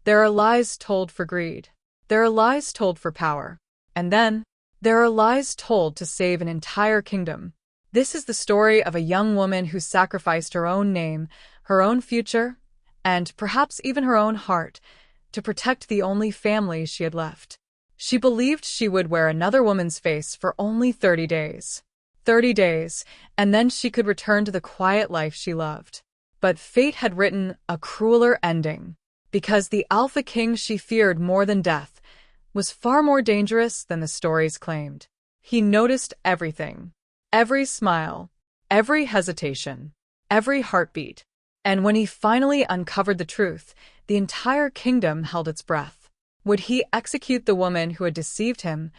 There are lies told for greed. There are lies told for power. And then, there are lies told to save an entire kingdom. This is the story of a young woman who sacrificed her own name, her own future, and perhaps even her own heart, to protect the only family she had left. She believed she would wear another woman's face for only 30 days. 30 days, and then she could return to the quiet life she loved. But fate had written a crueler ending, because the Alpha King she feared more than death was far more dangerous than the stories claimed. He noticed everything. Every smile, every hesitation, every heartbeat. And when he finally uncovered the truth, the entire kingdom held its breath. Would he execute the woman who had deceived him,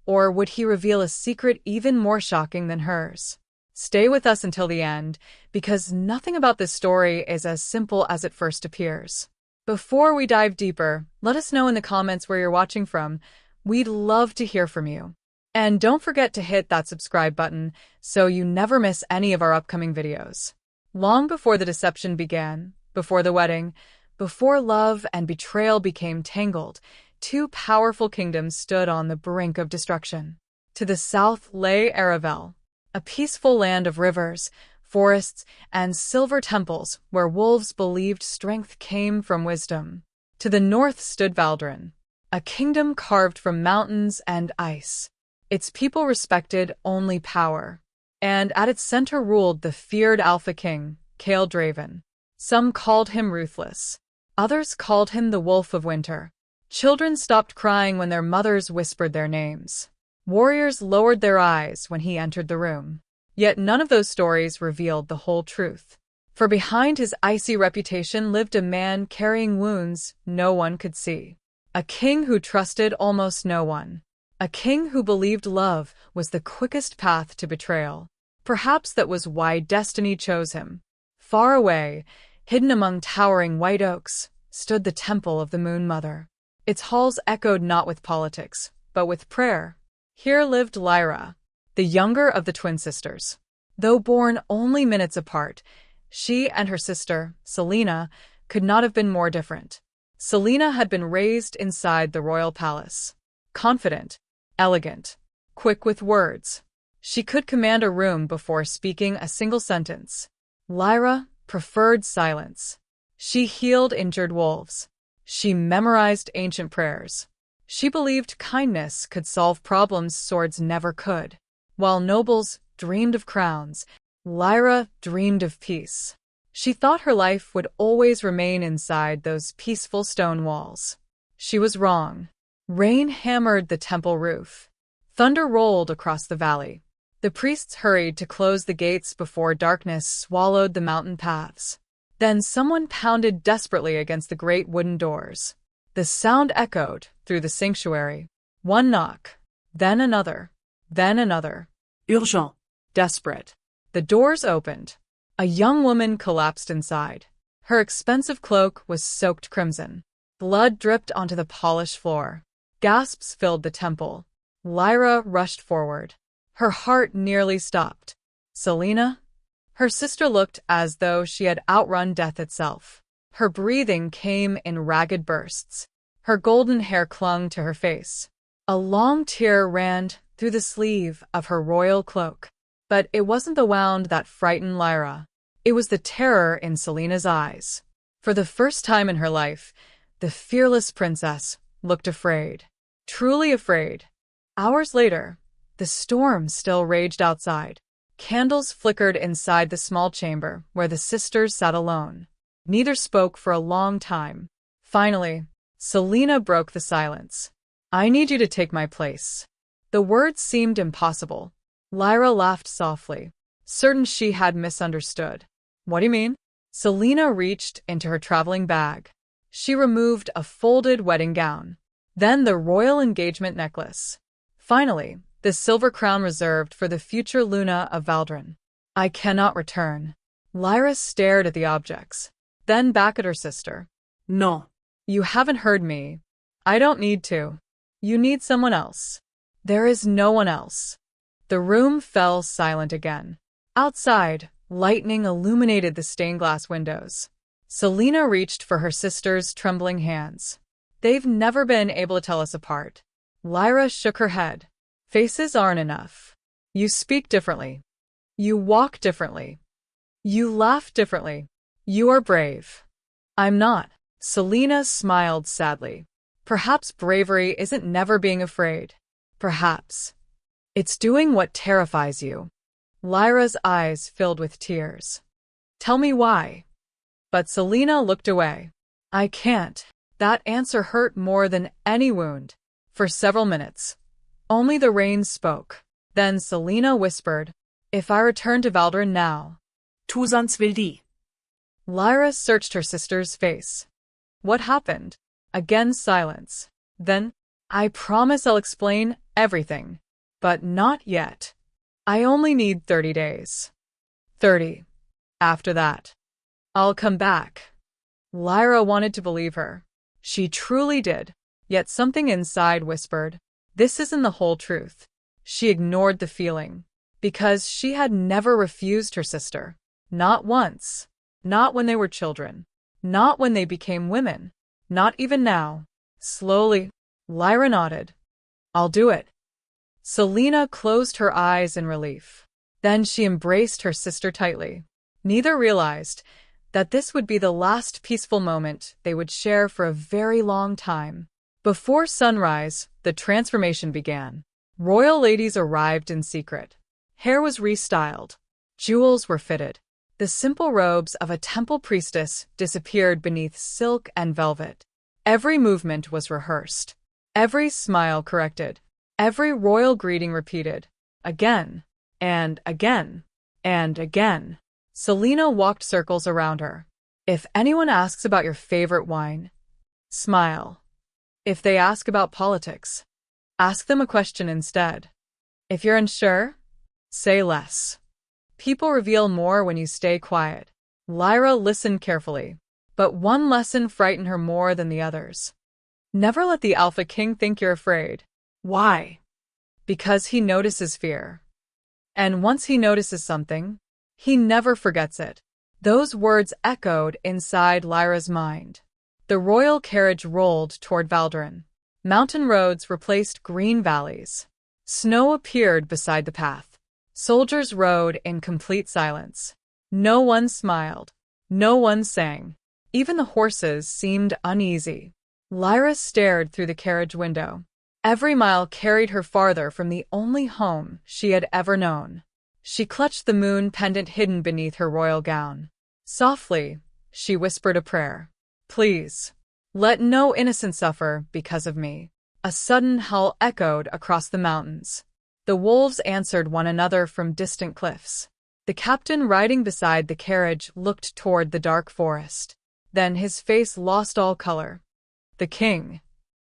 or would he reveal a secret even more shocking than hers? Stay with us until the end, because nothing about this story is as simple as it first appears. Before we dive deeper, let us know in the comments where you're watching from. We'd love to hear from you. And don't forget to hit that subscribe button so you never miss any of our upcoming videos. Long before the deception began, before the wedding, before love and betrayal became tangled, two powerful kingdoms stood on the brink of destruction. To the south lay Unravel, a peaceful land of rivers, forests, and silver temples where wolves believed strength came from wisdom. To the north stood Valdren, a kingdom carved from mountains and ice. Its people respected only power, and at its center ruled the feared Alpha King, Kael Draven. Some called him ruthless. Others called him the Wolf of Winter. Children stopped crying when their mothers whispered their names. Warriors lowered their eyes when he entered the room. Yet none of those stories revealed the whole truth. For behind his icy reputation lived a man carrying wounds no one could see. A king who trusted almost no one. A king who believed love was the quickest path to betrayal. Perhaps that was why destiny chose him. Far away, hidden among towering white oaks, stood the temple of the Moon Mother. Its halls echoed not with politics, but with prayer. Here lived Lyra, the younger of the twin sisters. Though born only minutes apart, she and her sister, Selena, could not have been more different. Selena had been raised inside the royal palace. Confident, elegant, quick with words. She could command a room before speaking a single sentence. Lyra preferred silence. She healed injured wolves. She memorized ancient prayers. She believed kindness could solve problems swords never could. While nobles dreamed of crowns, Lyra dreamed of peace. She thought her life would always remain inside those peaceful stone walls. She was wrong. Rain hammered the temple roof. Thunder rolled across the valley. The priests hurried to close the gates before darkness swallowed the mountain paths. Then someone pounded desperately against the great wooden doors. The sound echoed through the sanctuary. One knock, then another, then another. Urgent. Desperate. The doors opened. A young woman collapsed inside. Her expensive cloak was soaked crimson. Blood dripped onto the polished floor. Gasps filled the temple. Lyra rushed forward. Her heart nearly stopped. Selena? Her sister looked as though she had outrun death itself. Her breathing came in ragged bursts. Her golden hair clung to her face. A long tear ran through the sleeve of her royal cloak. But it wasn't the wound that frightened Lyra. It was the terror in Selena's eyes. For the first time in her life, the fearless princess looked afraid. Truly afraid. Hours later, the storm still raged outside. Candles flickered inside the small chamber where the sisters sat alone. Neither spoke for a long time. Finally, Selena broke the silence. "I need you to take my place." The words seemed impossible. Lyra laughed softly, certain she had misunderstood. "What do you mean?" Selena reached into her traveling bag. She removed a folded wedding gown, then the royal engagement necklace. Finally, the silver crown reserved for the future Luna of Valdren. "I cannot return." Lyra stared at the objects, then back at her sister. No. "You haven't heard me. I don't need to. You need someone else." "There is no one else." The room fell silent again. Outside, lightning illuminated the stained glass windows. Selena reached for her sister's trembling hands. They've never been able to tell us apart. Lyra shook her head. Faces aren't enough. You speak differently. You walk differently. You laugh differently. You are brave. I'm not. Selena smiled sadly. Perhaps bravery isn't never being afraid. Perhaps it's doing what terrifies you. Lyra's eyes filled with tears. Tell me why. But Selena looked away. I can't. That answer hurt more than any wound. For several minutes, only the rain spoke. Then Selena whispered, if I return to Valdrin now. Tu sonst will die. Lyra searched her sister's face. What happened? Again silence. Then, I promise I'll explain everything. But not yet. I only need 30 days. 30. After that, I'll come back. Lyra wanted to believe her. She truly did. Yet something inside whispered, this isn't the whole truth. She ignored the feeling. Because she had never refused her sister. Not once. Not when they were children. Not when they became women. Not even now. Slowly, Lyra nodded. I'll do it. Selena closed her eyes in relief. Then she embraced her sister tightly. Neither realized that this would be the last peaceful moment they would share for a very long time. Before sunrise, the transformation began. Royal ladies arrived in secret. Hair was restyled. Jewels were fitted. The simple robes of a temple priestess disappeared beneath silk and velvet. Every movement was rehearsed. Every smile corrected. Every royal greeting repeated. Again, and again, and again. Selena walked circles around her. If anyone asks about your favorite wine, smile. If they ask about politics, ask them a question instead. If you're unsure, say less. People reveal more when you stay quiet. Lyra listened carefully, but one lesson frightened her more than the others. Never let the Alpha King think you're afraid. Why? Because he notices fear. And once he notices something, he never forgets it. Those words echoed inside Lyra's mind. The royal carriage rolled toward Valdrin. Mountain roads replaced green valleys. Snow appeared beside the path. Soldiers rode in complete silence. No one smiled. No one sang. Even the horses seemed uneasy. Lyra stared through the carriage window. Every mile carried her farther from the only home she had ever known. She clutched the moon pendant hidden beneath her royal gown. Softly, she whispered a prayer. Please, let no innocent suffer because of me. A sudden howl echoed across the mountains. The wolves answered one another from distant cliffs. The captain riding beside the carriage looked toward the dark forest. Then his face lost all color. The king,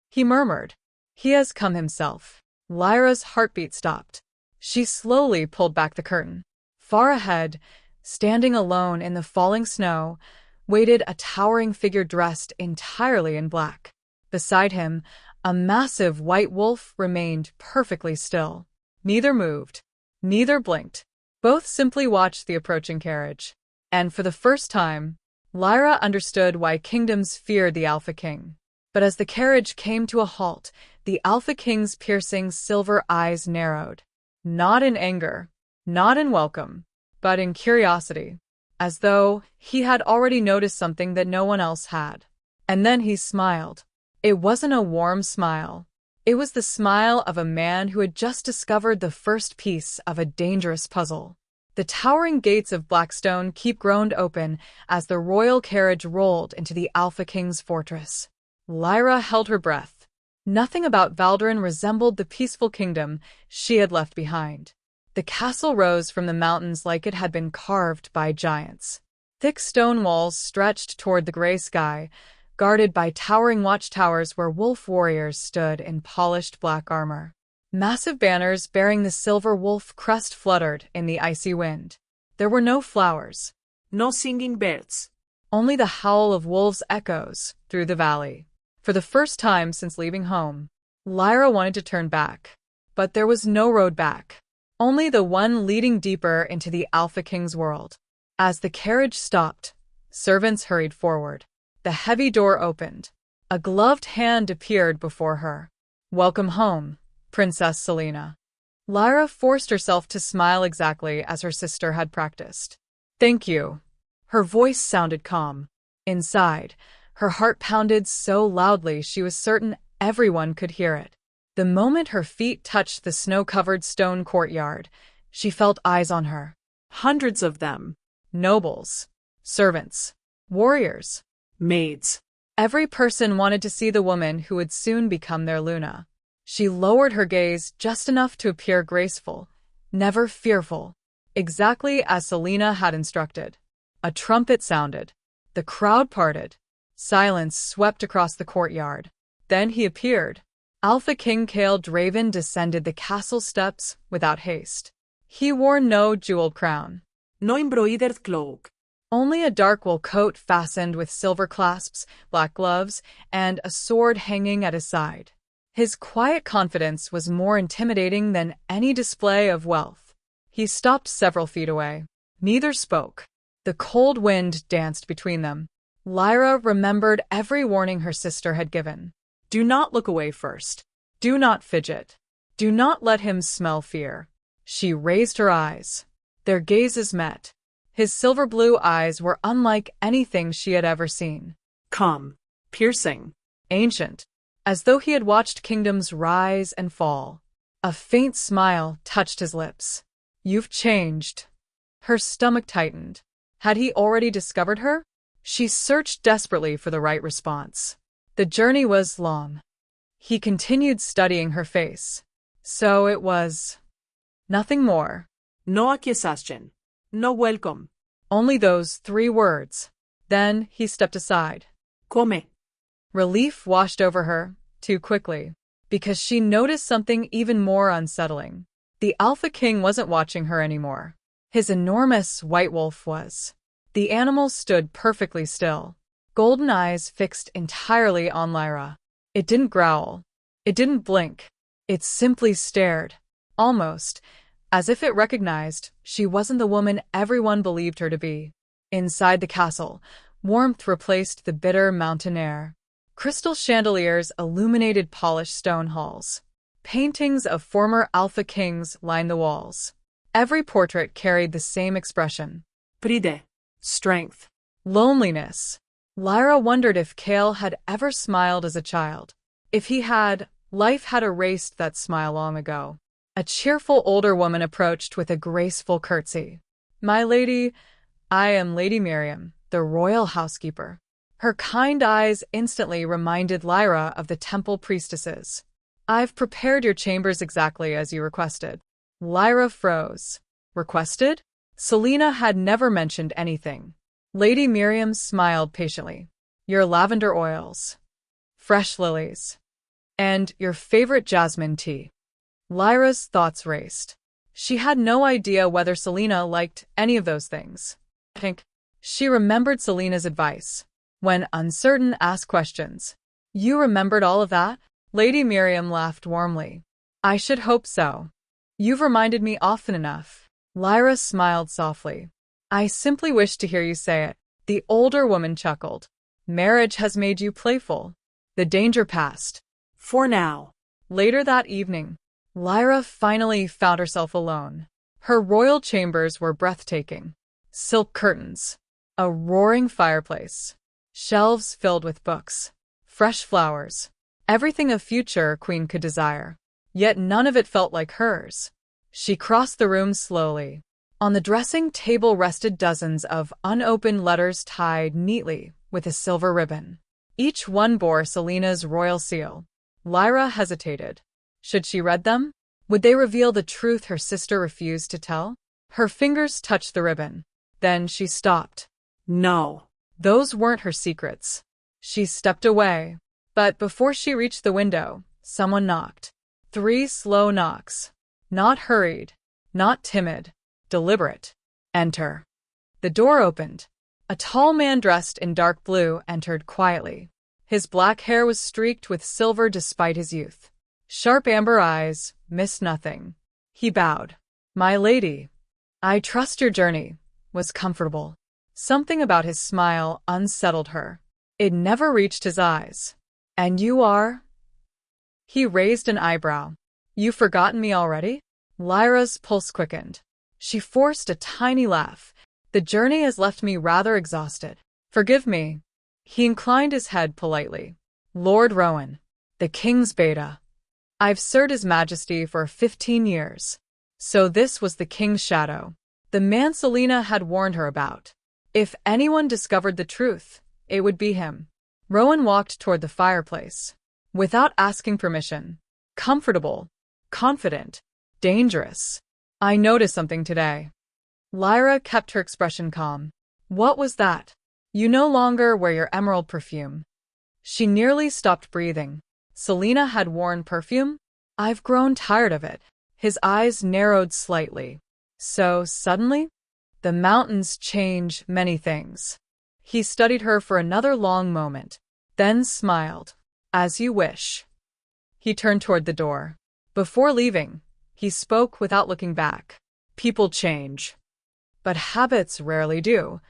he murmured. He has come himself. Lyra's heartbeat stopped. She slowly pulled back the curtain. Far ahead, standing alone in the falling snow, waited a towering figure dressed entirely in black. Beside him, a massive white wolf remained perfectly still. Neither moved. Neither blinked. Both simply watched the approaching carriage. And for the first time, Lyra understood why kingdoms feared the Alpha King. But as the carriage came to a halt, the Alpha King's piercing silver eyes narrowed. Not in anger, not in welcome, but in curiosity, as though he had already noticed something that no one else had. And then he smiled. It wasn't a warm smile. It was the smile of a man who had just discovered the first piece of a dangerous puzzle. The towering gates of Blackstone keep groaned open as the royal carriage rolled into the Alpha King's fortress. Lyra held her breath. Nothing about Valdrin resembled the peaceful kingdom she had left behind. The castle rose from the mountains like it had been carved by giants. Thick stone walls stretched toward the gray sky, guarded by towering watchtowers where wolf warriors stood in polished black armor. Massive banners bearing the silver wolf crest fluttered in the icy wind. There were no flowers. No singing birds. Only the howl of wolves echoes through the valley. For the first time since leaving home, Lyra wanted to turn back. But there was no road back. Only the one leading deeper into the Alpha King's world. As the carriage stopped, Servants hurried forward. The heavy door opened. A gloved hand appeared before her. "Welcome home, Princess Selena." Lyra forced herself to smile exactly as her sister had practiced. "Thank you." Her voice sounded calm. Inside, her heart pounded so loudly she was certain everyone could hear it. The moment her feet touched the snow-covered stone courtyard, she felt eyes on her. Hundreds of them. Nobles, servants, warriors, Maids. every person wanted to see the woman who would soon become their Luna. She lowered her gaze just enough to appear graceful, never fearful, exactly as Selena had instructed. A trumpet sounded. The crowd parted. Silence swept across the courtyard. Then he appeared. Alpha King Kael Draven descended the castle steps without haste. He wore no jeweled crown. No embroidered cloak. Only a dark wool coat fastened with silver clasps, black gloves, and a sword hanging at his side. His quiet confidence was more intimidating than any display of wealth. He stopped several feet away. Neither spoke. The cold wind danced between them. Lyra remembered every warning her sister had given. Do not look away first. Do not fidget. Do not let him smell fear. She raised her eyes. Their gazes met. His silver blue eyes were unlike anything she had ever seen. Calm. Piercing. Ancient, as though he had watched kingdoms rise and fall. A faint smile touched his lips. "You've changed." Her stomach tightened. Had he already discovered her? She searched desperately for the right response. The journey was long. He continued studying her face. So it was nothing more. No accusation. No welcome. Only those 3 words. Then he stepped aside. Come. Relief washed over her, too quickly, because she noticed something even more unsettling. The Alpha King wasn't watching her anymore. His enormous white wolf was. The animal stood perfectly still, golden eyes fixed entirely on Lyra. It didn't growl. It didn't blink. It simply stared, almost as if it recognized she wasn't the woman everyone believed her to be. Inside the castle, warmth replaced the bitter mountain air. Crystal chandeliers illuminated polished stone halls. Paintings of former Alpha Kings lined the walls. Every portrait carried the same expression. Pride. Strength. Loneliness. Lyra wondered if Kael had ever smiled as a child. If he had, life had erased that smile long ago. A cheerful older woman approached with a graceful curtsy. "My lady, I am Lady Miriam, the royal housekeeper." Her kind eyes instantly reminded Lyra of the temple priestesses. "I've prepared your chambers exactly as you requested." Lyra froze. Requested? Selena had never mentioned anything. Lady Miriam smiled patiently. "Your lavender oils, fresh lilies, and your favorite jasmine tea." Lyra's thoughts raced. She had no idea whether Selena liked any of those things. She remembered Selena's advice. When uncertain, ask questions. "You remembered all of that?" Lady Miriam laughed warmly. "I should hope so. You've reminded me often enough." Lyra smiled softly. "I simply wish to hear you say it." The older woman chuckled. "Marriage has made you playful. The danger passed." For now. Later that evening, Lyra finally found herself alone. Her royal chambers were breathtaking. Silk curtains, a roaring fireplace, shelves filled with books, fresh flowers, everything a future queen could desire. Yet none of it felt like hers. She crossed the room slowly. On the dressing table rested dozens of unopened letters tied neatly with a silver ribbon. Each one bore Selena's royal seal. Lyra hesitated. Should she read them? Would they reveal the truth her sister refused to tell? Her fingers touched the ribbon. Then she stopped. No. Those weren't her secrets. She stepped away. But before she reached the window, someone knocked. 3 slow knocks. Not hurried, not timid, deliberate. "Enter." The door opened. A tall man dressed in dark blue entered quietly. His black hair was streaked with silver despite his youth. Sharp amber eyes missed nothing. He bowed. "My lady, I trust your journey was comfortable." Something about his smile unsettled her. It never reached his eyes. And you are? He raised an eyebrow. You've forgotten me already? Lyra's pulse quickened. She forced a tiny laugh. The journey has left me rather exhausted. Forgive me. He inclined his head politely. Lord Rowan, the king's beta. I've served His Majesty for 15 years. So this was the king's shadow. The man Selena had warned her about. If anyone discovered the truth, it would be him. Rowan walked toward the fireplace. Without asking permission. Comfortable. Confident. Dangerous. I noticed something today. Lyra kept her expression calm. What was that? You no longer wear your emerald perfume. She nearly stopped breathing. Selena had worn perfume? I've grown tired of it. His eyes narrowed slightly. So, suddenly? The mountains change many things. He studied her for another long moment, then smiled. As you wish. He turned toward the door. Before leaving, he spoke without looking back. People change. But habits rarely do.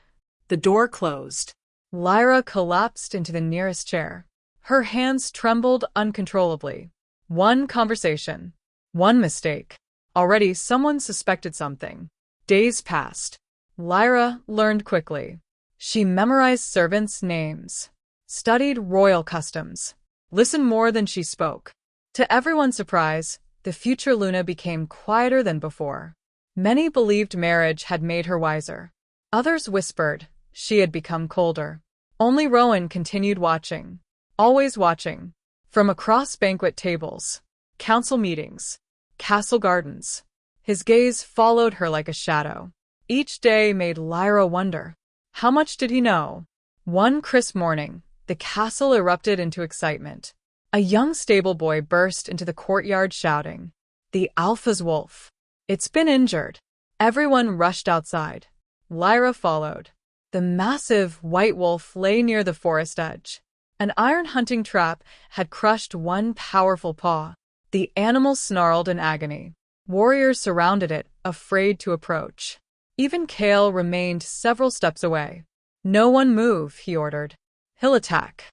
The door closed. Lyra collapsed into the nearest chair. Her hands trembled uncontrollably. One conversation. One mistake. Already someone suspected something. Days passed. Lyra learned quickly. She memorized servants' names. Studied royal customs. Listened more than she spoke. To everyone's surprise, the future Luna became quieter than before. Many believed marriage had made her wiser. Others whispered she had become colder. Only Rowan continued watching. Always watching. From across banquet tables, council meetings, castle gardens. His gaze followed her like a shadow. Each day made Lyra wonder. How much did he know? One crisp morning, the castle erupted into excitement. A young stable boy burst into the courtyard shouting, "The Alpha's wolf! It's been injured!" Everyone rushed outside. Lyra followed. The massive white wolf lay near the forest edge. An iron hunting trap had crushed one powerful paw. The animal snarled in agony. Warriors surrounded it, afraid to approach. Even Kael remained several steps away. "No one move," he ordered. "He'll attack."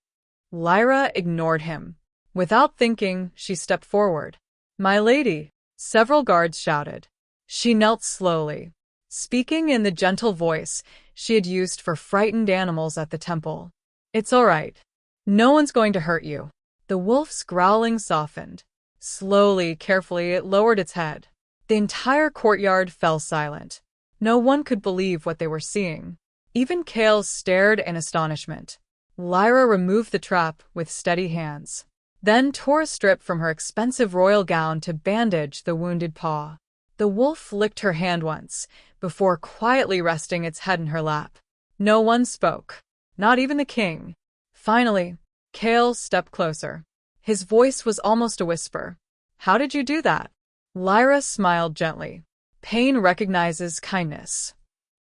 Lyra ignored him. Without thinking, she stepped forward. "My lady," several guards shouted. She knelt slowly, speaking in the gentle voice she had used for frightened animals at the temple. "It's all right. No one's going to hurt you." The wolf's growling softened. Slowly, carefully, it lowered its head. The entire courtyard fell silent. No one could believe what they were seeing. Even Kael stared in astonishment. Lyra removed the trap with steady hands, then tore a strip from her expensive royal gown to bandage the wounded paw. The wolf licked her hand once, before quietly resting its head in her lap. No one spoke, not even the king. Finally, Kael stepped closer. His voice was almost a whisper. "How did you do that?" Lyra smiled gently. Pain recognizes kindness.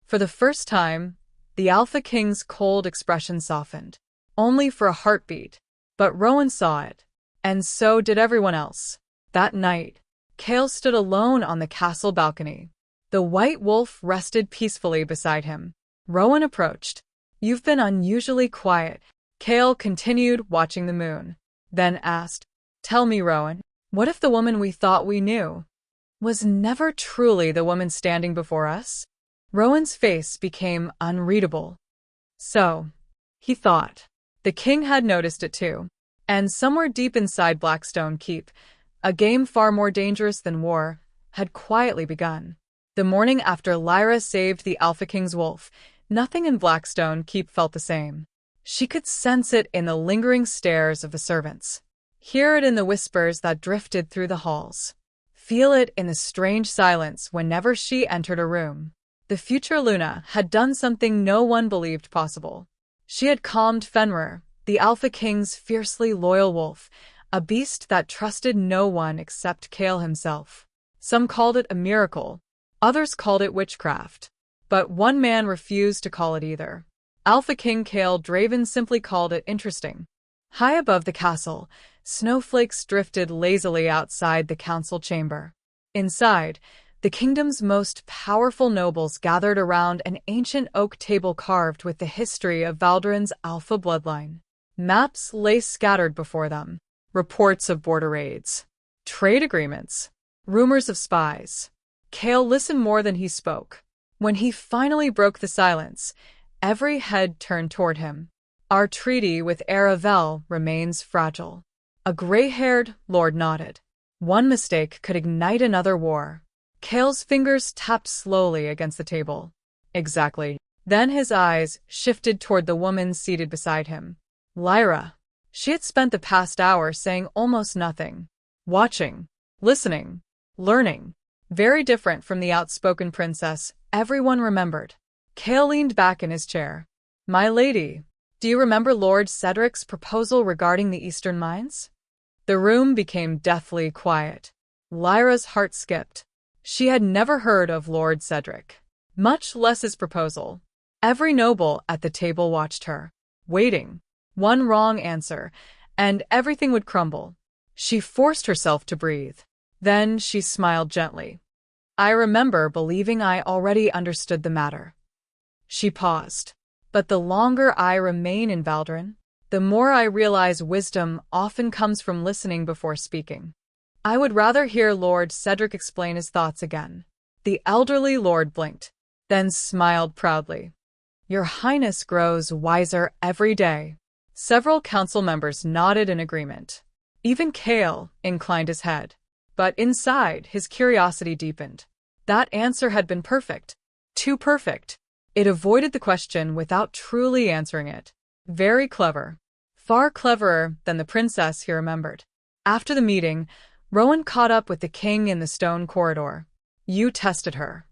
For the first time, the Alpha King's cold expression softened. Only for a heartbeat. But Rowan saw it. And so did everyone else. That night, Kael stood alone on the castle balcony. The white wolf rested peacefully beside him. Rowan approached. "You've been unusually quiet." Kael continued watching the moon, then asked, "Tell me, Rowan, what if the woman we thought we knew was never truly the woman standing before us?" Rowan's face became unreadable. So, he thought. The king had noticed it too. And somewhere deep inside Blackstone Keep, a game far more dangerous than war had quietly begun. The morning after Lyra saved the Alpha King's wolf, nothing in Blackstone Keep felt the same. She could sense it in the lingering stares of the servants, hear it in the whispers that drifted through the halls, feel it in the strange silence whenever she entered a room. The future Luna had done something no one believed possible. She had calmed Fenrir, the Alpha King's fiercely loyal wolf, a beast that trusted no one except Kael himself. Some called it a miracle, others called it witchcraft. But one man refused to call it either. Alpha King Kael Draven simply called it interesting. High above the castle, snowflakes drifted lazily outside the council chamber. Inside, The kingdom's most powerful nobles gathered around an ancient oak table carved with the history of Valdren's Alpha bloodline. Maps lay scattered before them, reports of border raids, trade agreements, rumors of spies. Kael listened more than he spoke. When he finally broke the silence, every head turned toward him. Our treaty with Unravel remains fragile. A gray-haired lord nodded. One mistake could ignite another war. Kael's fingers tapped slowly against the table. Exactly. Then his eyes shifted toward the woman seated beside him. Lyra. She had spent the past hour saying almost nothing. Watching, listening, learning. Very different from the outspoken princess everyone remembered. Kael leaned back in his chair. My lady, do you remember Lord Cedric's proposal regarding the Eastern mines? The room became deathly quiet. Lyra's heart skipped. She had never heard of Lord Cedric, much less his proposal. Every noble at the table watched her, waiting. One wrong answer, and everything would crumble. She forced herself to breathe. Then she smiled gently. I remember believing I already understood the matter. She paused. But the longer I remain in Valdren, the more I realize wisdom often comes from listening before speaking. I would rather hear Lord Cedric explain his thoughts again. The elderly lord blinked, then smiled proudly. Your Highness grows wiser every day. Several council members nodded in agreement. Even Kael inclined his head. But inside, his curiosity deepened. That answer had been perfect. Too perfect. It avoided the question without truly answering it. Very clever. Far cleverer than the princess he remembered. After the meeting, Rowan caught up with the king in the stone corridor. You tested her.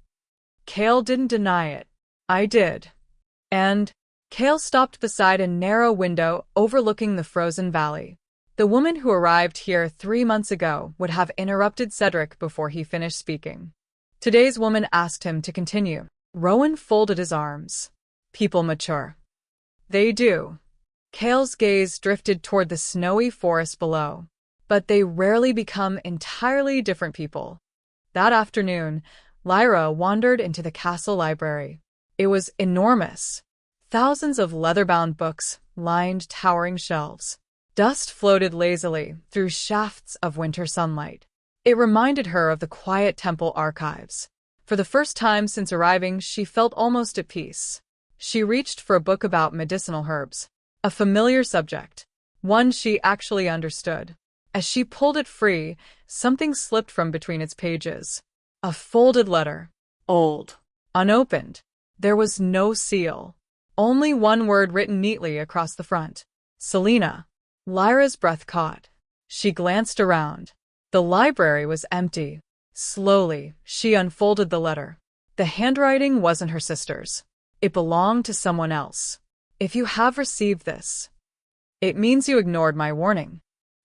Kael didn't deny it. I did. And Kael stopped beside a narrow window overlooking the frozen valley. The woman who arrived here 3 months ago would have interrupted Cedric before he finished speaking. Today's woman asked him to continue. Rowan folded his arms. People mature. They do. Kael's gaze drifted toward the snowy forest below. But they rarely become entirely different people. That afternoon, Lyra wandered into the castle library. It was enormous. Thousands of leather-bound books lined towering shelves. Dust floated lazily through shafts of winter sunlight. It reminded her of the quiet temple archives. For the first time since arriving, she felt almost at peace. She reached for a book about medicinal herbs, a familiar subject, one she actually understood. As she pulled it free, something slipped from between its pages. A folded letter. Old. Unopened. There was no seal. Only one word written neatly across the front. Selena. Lyra's breath caught. She glanced around. The library was empty. Slowly, she unfolded the letter. The handwriting wasn't her sister's. It belonged to someone else. If you have received this, it means you ignored my warning.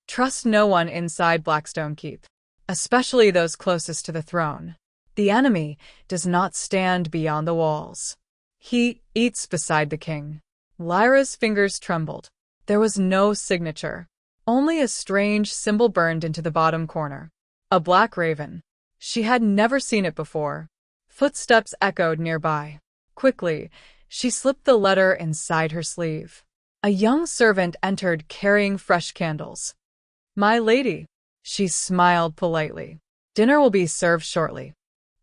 Trust no one inside Blackstone Keep, especially those closest to the throne. The enemy does not stand beyond the walls. He eats beside the king. Lyra's fingers trembled. There was no signature, only a strange symbol burned into the bottom corner. A black raven. She had never seen it before. Footsteps echoed nearby. Quickly, she slipped the letter inside her sleeve. A young servant entered carrying fresh candles. My lady. She smiled politely. Dinner will be served shortly.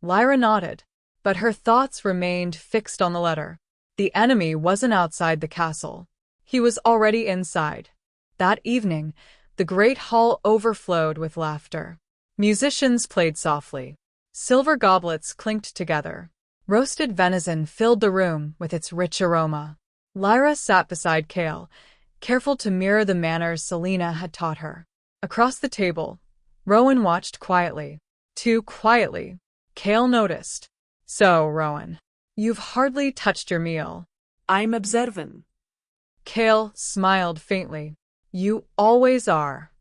Lyra nodded, but her thoughts remained fixed on the letter. The enemy wasn't outside the castle. He was already inside. That evening, the great hall overflowed with laughter. Musicians played softly. Silver goblets clinked together. Roasted venison filled the room with its rich aroma. Lyra sat beside Kael, careful to mirror the manners Selena had taught her. Across the table, Rowan watched quietly. Too quietly. Kael noticed. So, Rowan, you've hardly touched your meal. I'm observant. Kael smiled faintly. You always are.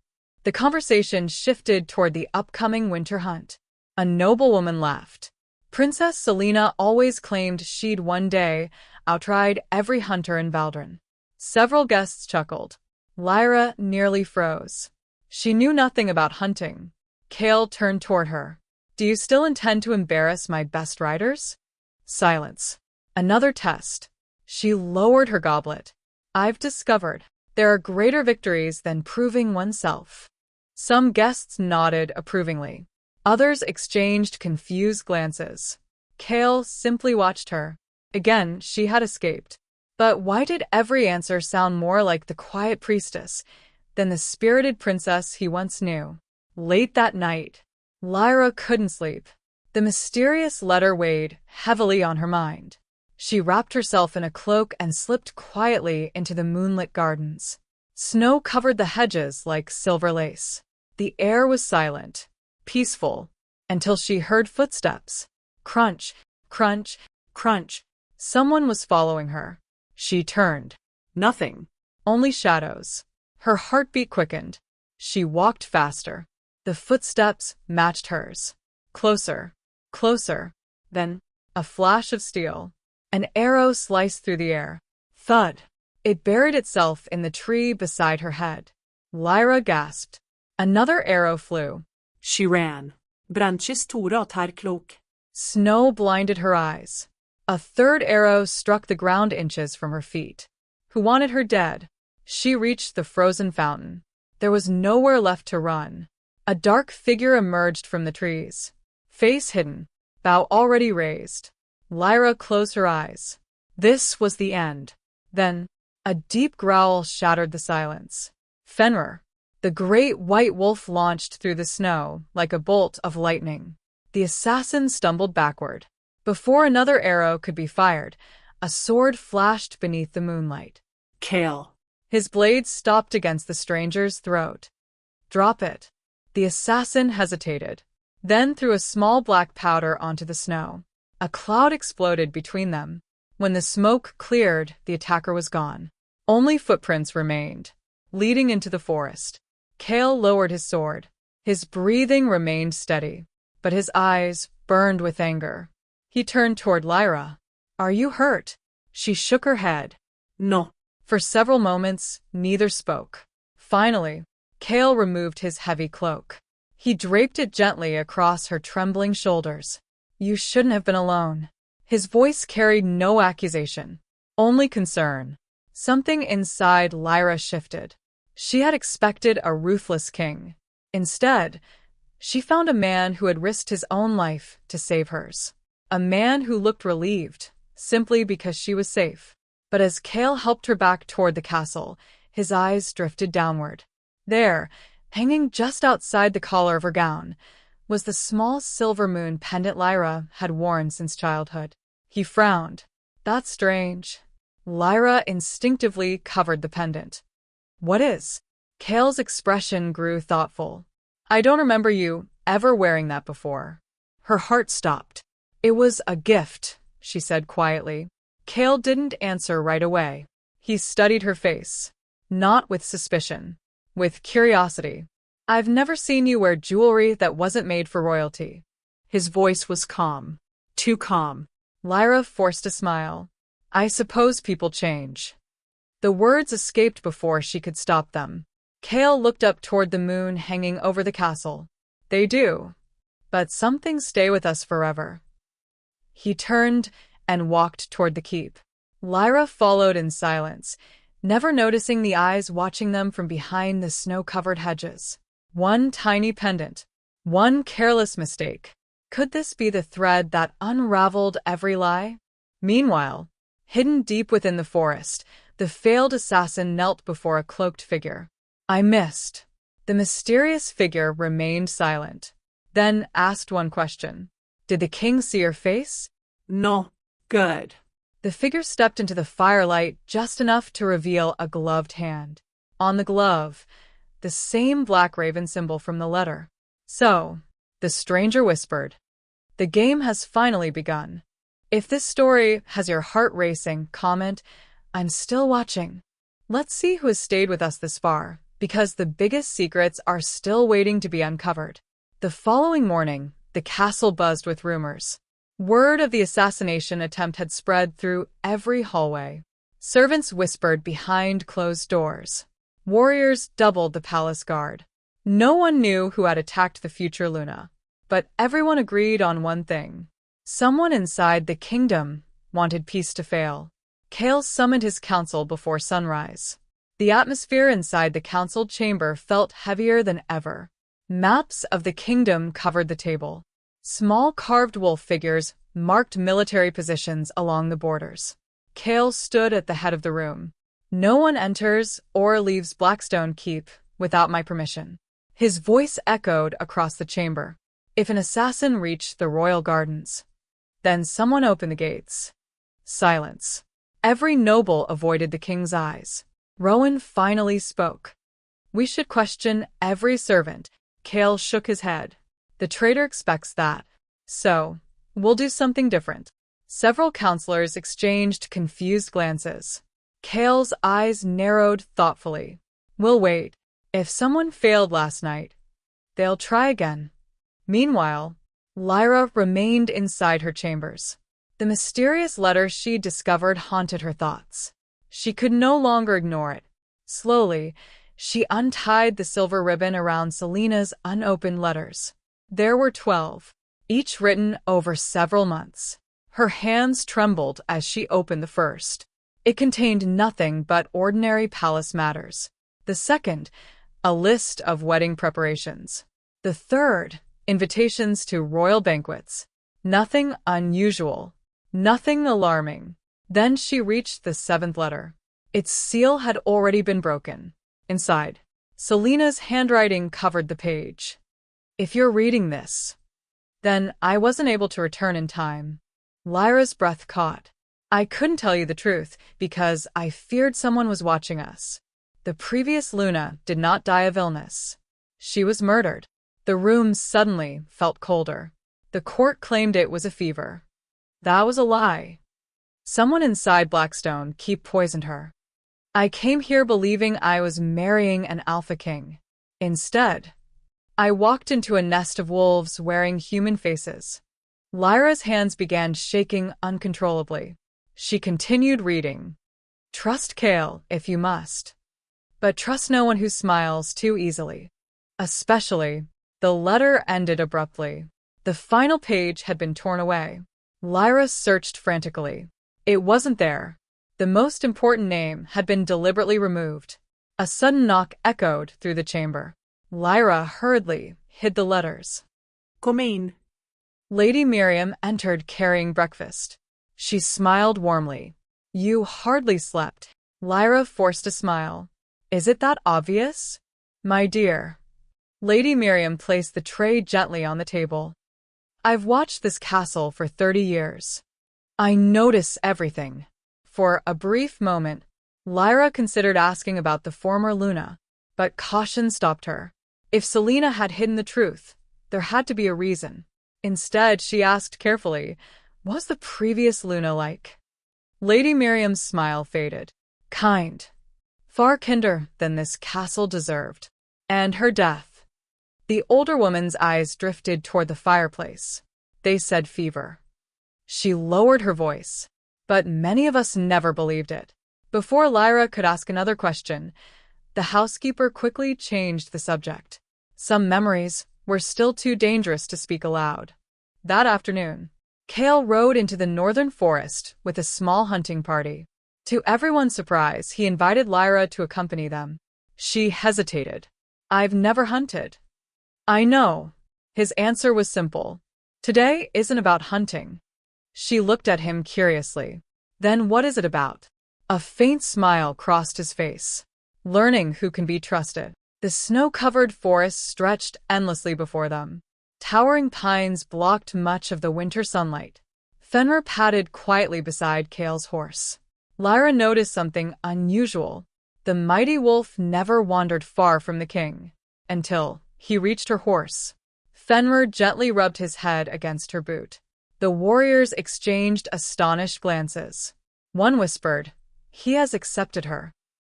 The conversation shifted toward the upcoming winter hunt. A noblewoman laughed. Princess Selena always claimed she'd one day outride every hunter in Valdren. Several guests chuckled. Lyra nearly froze. She knew nothing about hunting. Kael turned toward her. Do you still intend to embarrass my best riders? Silence. Another test. She lowered her goblet. I've discovered there are greater victories than proving oneself. Some guests nodded approvingly. Others exchanged confused glances. Kael simply watched her. Again, she had escaped. But why did every answer sound more like the quiet priestess than the spirited princess he once knew? Late that night, Lyra couldn't sleep. The mysterious letter weighed heavily on her mind. She wrapped herself in a cloak and slipped quietly into the moonlit gardens. Snow covered the hedges like silver lace. The air was silent, peaceful, until she heard footsteps. Crunch, crunch, crunch. Someone was following her. She turned. Nothing. Only shadows. Her heartbeat quickened. She walked faster. The footsteps matched hers. Closer, closer. Then, a flash of steel. An arrow sliced through the air. Thud. It buried itself in the tree beside her head. Lyra gasped. Another arrow flew. She ran. Branches tore åt her klok. Snow blinded her eyes. A third arrow struck the ground inches from her feet. Who wanted her dead? She reached the frozen fountain. There was nowhere left to run. A dark figure emerged from the trees. Face hidden, bow already raised. Lyra closed her eyes. This was the end. Then, a deep growl shattered the silence. Fenrir, the great white wolf, launched through the snow like a bolt of lightning. The assassin stumbled backward. Before another arrow could be fired, a sword flashed beneath the moonlight. Kael. His blade stopped against the stranger's throat. Drop it. The assassin hesitated, then threw a small black powder onto the snow. A cloud exploded between them. When the smoke cleared, the attacker was gone. Only footprints remained, leading into the forest. Kael lowered his sword. His breathing remained steady, but his eyes burned with anger. He turned toward Lyra. Are you hurt? She shook her head. No. For several moments, neither spoke. Finally, Kael removed his heavy cloak. He draped it gently across her trembling shoulders. You shouldn't have been alone. His voice carried no accusation, only concern. Something inside Lyra shifted. She had expected a ruthless king. Instead, she found a man who had risked his own life to save hers. A man who looked relieved, simply because she was safe. But as Kael helped her back toward the castle, his eyes drifted downward. There, hanging just outside the collar of her gown, was the small silver moon pendant Lyra had worn since childhood. He frowned. That's strange. Lyra instinctively covered the pendant. What is? Kael's expression grew thoughtful. I don't remember you ever wearing that before. Her heart stopped. It was a gift, she said quietly. Kael didn't answer right away. He studied her face. Not with suspicion. With curiosity. I've never seen you wear jewelry that wasn't made for royalty. His voice was calm. Too calm. Lyra forced a smile. I suppose people change. The words escaped before she could stop them. Kael looked up toward the moon hanging over the castle. They do. But some things stay with us forever. He turned and walked toward the keep. Lyra followed in silence, never noticing the eyes watching them from behind the snow-covered hedges. One tiny pendant. One careless mistake. Could this be the thread that unraveled every lie? Meanwhile, hidden deep within the forest, the failed assassin knelt before a cloaked figure. I missed. The mysterious figure remained silent, then asked one question. Did the king see your face? No. Good. The figure stepped into the firelight just enough to reveal a gloved hand. On the glove, the same black raven symbol from the letter. So, the stranger whispered, the game has finally begun. If this story has your heart racing, comment, I'm still watching. Let's see who has stayed with us this far, because the biggest secrets are still waiting to be uncovered. The following morning, the castle buzzed with rumors. Word of the assassination attempt had spread through every hallway. Servants whispered behind closed doors. Warriors doubled the palace guard. No one knew who had attacked the future Luna. But everyone agreed on one thing. Someone inside the kingdom wanted peace to fail. Kael summoned his council before sunrise. The atmosphere inside the council chamber felt heavier than ever. Maps of the kingdom covered the table. Small carved wolf figures marked military positions along the borders. Kael stood at the head of the room. "No one enters or leaves Blackstone Keep without my permission." His voice echoed across the chamber. If an assassin reached the royal gardens, then someone opened the gates. Silence. Every noble avoided the king's eyes. Rowan finally spoke. "We should question every servant." Kael shook his head. "The traitor expects that. So, we'll do something different." Several counselors exchanged confused glances. Kael's eyes narrowed thoughtfully. "We'll wait. If someone failed last night, they'll try again." Meanwhile, Lyra remained inside her chambers. The mysterious letter she discovered haunted her thoughts. She could no longer ignore it. Slowly, she untied the silver ribbon around Selena's unopened letters. There were 12, each written over several months. Her hands trembled as she opened the first. It contained nothing but ordinary palace matters. The second, a list of wedding preparations. The third, invitations to royal banquets. Nothing unusual, nothing alarming. Then she reached the seventh letter. Its seal had already been broken. Inside, Selena's handwriting covered the page. "If you're reading this, then I wasn't able to return in time." Lyra's breath caught. "I couldn't tell you the truth because I feared someone was watching us. The previous Luna did not die of illness. She was murdered." The room suddenly felt colder. The court claimed it was a fever. That was a lie. Someone inside Blackstone Keep poisoned her. "I came here believing I was marrying an Alpha King. Instead, I walked into a nest of wolves wearing human faces." Lyra's hands began shaking uncontrollably. She continued reading. "Trust Kael if you must, but trust no one who smiles too easily. Especially..." The letter ended abruptly. The final page had been torn away. Lyra searched frantically. It wasn't there. The most important name had been deliberately removed. A sudden knock echoed through the chamber. Lyra hurriedly hid the letters. Kom in. Lady Miriam entered carrying breakfast. She smiled warmly. "You hardly slept." Lyra forced a smile. "Is it that obvious?" "My dear." Lady Miriam placed the tray gently on the table. "I've watched this castle for 30 years. I notice everything." For a brief moment, Lyra considered asking about the former Luna, but caution stopped her. If Selena had hidden the truth, there had to be a reason. Instead, she asked carefully, "What was the previous Luna like?" Lady Miriam's smile faded. "Kind. Far kinder than this castle deserved." "And her death?" The older woman's eyes drifted toward the fireplace. They said fever. She lowered her voice, but many of us never believed it. Before Lyra could ask another question, the housekeeper quickly changed the subject. Some memories were still too dangerous to speak aloud. That afternoon, Kael rode into the northern forest with a small hunting party. To everyone's surprise, he invited Lyra to accompany them. She hesitated. "I've never hunted." "I know." His answer was simple. "Today isn't about hunting." She looked at him curiously. "Then what is it about?" A faint smile crossed his face. "Learning who can be trusted." The snow-covered forest stretched endlessly before them. Towering pines blocked much of the winter sunlight. Fenrir padded quietly beside Kael's horse. Lyra noticed something unusual. The mighty wolf never wandered far from the king. Until he reached her horse. Fenrir gently rubbed his head against her boot. The warriors exchanged astonished glances. One whispered, "He has accepted her."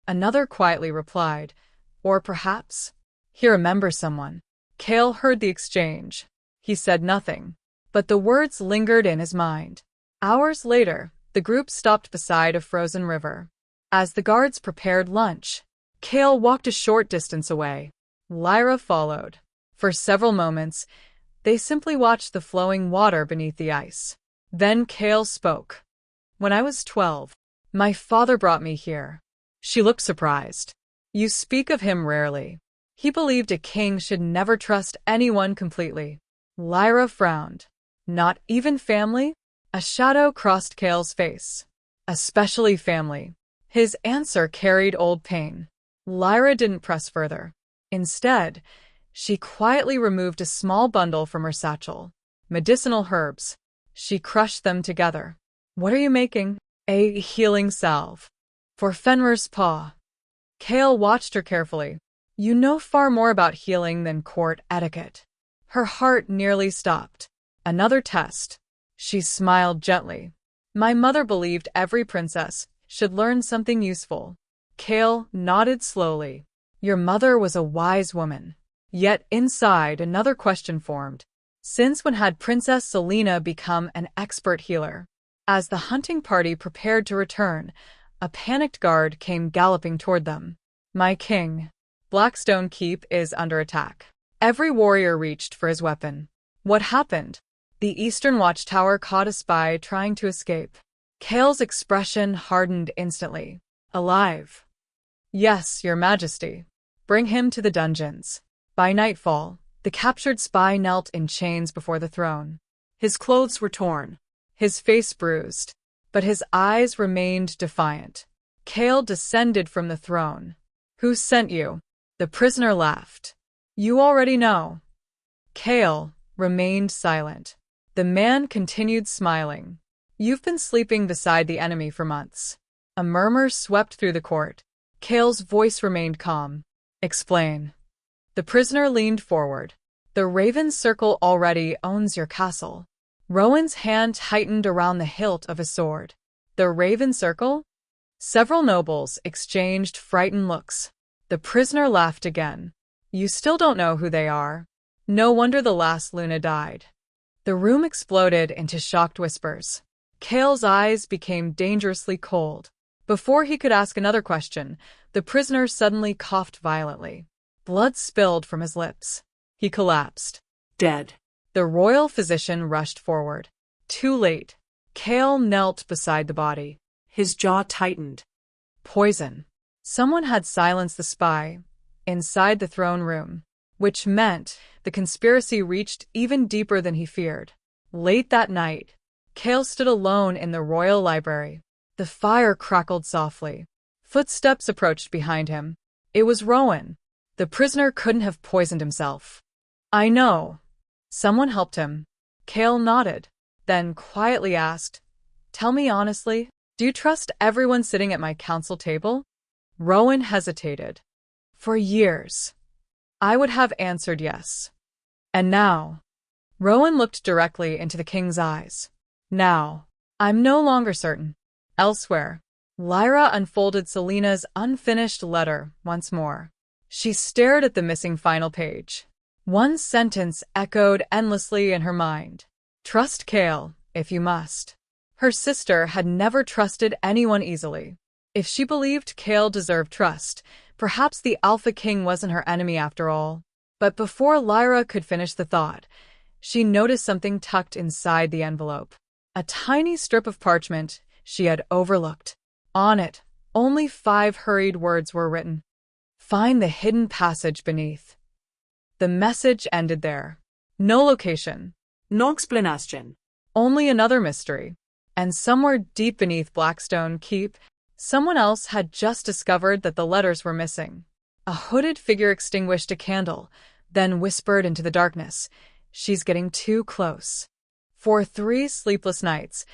Another quietly replied, "Or perhaps he remembers someone." Kael heard the exchange. He said nothing, but the words lingered in his mind. Hours later, the group stopped beside a frozen river. As the guards prepared lunch, Kael walked a short distance away. Lyra followed. For several moments, They simply watched the flowing water beneath the ice. Then Kael spoke. When I was 12, my father brought me here. She looked surprised. You speak of him rarely. He believed a king should never trust anyone completely. Lyra frowned. Not even family? A shadow crossed Kael's face. Especially family. His answer carried old pain. Lyra didn't press further. Instead, she quietly removed a small bundle from her satchel. Medicinal herbs. She crushed them together. What are you making? A healing salve. For Fenrir's paw. Kael watched her carefully. You know far more about healing than court etiquette. Her heart nearly stopped. Another test. She smiled gently. My mother believed every princess should learn something useful. Kael nodded slowly. Your mother was a wise woman. Yet inside another question formed. Since when had Princess Selena become an expert healer? As the hunting party prepared to return, a panicked guard came galloping toward them. My king. Blackstone Keep is under attack. Every warrior reached for his weapon. What happened? The eastern watchtower caught a spy trying to escape. Kael's expression hardened instantly. Alive. Yes, your majesty. Bring him to the dungeons. By nightfall, the captured spy knelt in chains before the throne. His clothes were torn, his face bruised, but his eyes remained defiant. Kael descended from the throne. Who sent you? The prisoner laughed. You already know. Kael remained silent. The man continued smiling. You've been sleeping beside the enemy for months. A murmur swept through the court. Kael's voice remained calm. Explain. The prisoner leaned forward. The Raven Circle already owns your castle. Rowan's hand tightened around the hilt of his sword. The Raven Circle? Several nobles exchanged frightened looks. The prisoner laughed again. You still don't know who they are. No wonder the last Luna died. The room exploded into shocked whispers. Kael's eyes became dangerously cold. Before he could ask another question, the prisoner suddenly coughed violently. Blood spilled from his lips. He collapsed. Dead. The royal physician rushed forward. Too late. Kael knelt beside the body. His jaw tightened. Poison. Someone had silenced the spy inside the throne room, which meant the conspiracy reached even deeper than he feared. Late that night, Kael stood alone in the royal library. The fire crackled softly. Footsteps approached behind him. It was Rowan. The prisoner couldn't have poisoned himself. I know. Someone helped him. Kael nodded, then quietly asked, Tell me honestly, do you trust everyone sitting at my council table? Rowan hesitated. For years. I would have answered yes. And now? Rowan looked directly into the king's eyes. Now, I'm no longer certain. Elsewhere, Lyra unfolded Selena's unfinished letter once more. She stared at the missing final page. One sentence echoed endlessly in her mind. Trust Kael, if you must. Her sister had never trusted anyone easily. If she believed Kael deserved trust, perhaps the Alpha King wasn't her enemy after all. But before Lyra could finish the thought, she noticed something tucked inside the envelope. A tiny strip of parchment she had overlooked. On it, only 5 hurried words were written. Find the hidden passage beneath. The message ended there. No location. No explanation. Only another mystery. And somewhere deep beneath Blackstone Keep, someone else had just discovered that the letters were missing. A hooded figure extinguished a candle, then whispered into the darkness, She's getting too close. For 3 sleepless nights,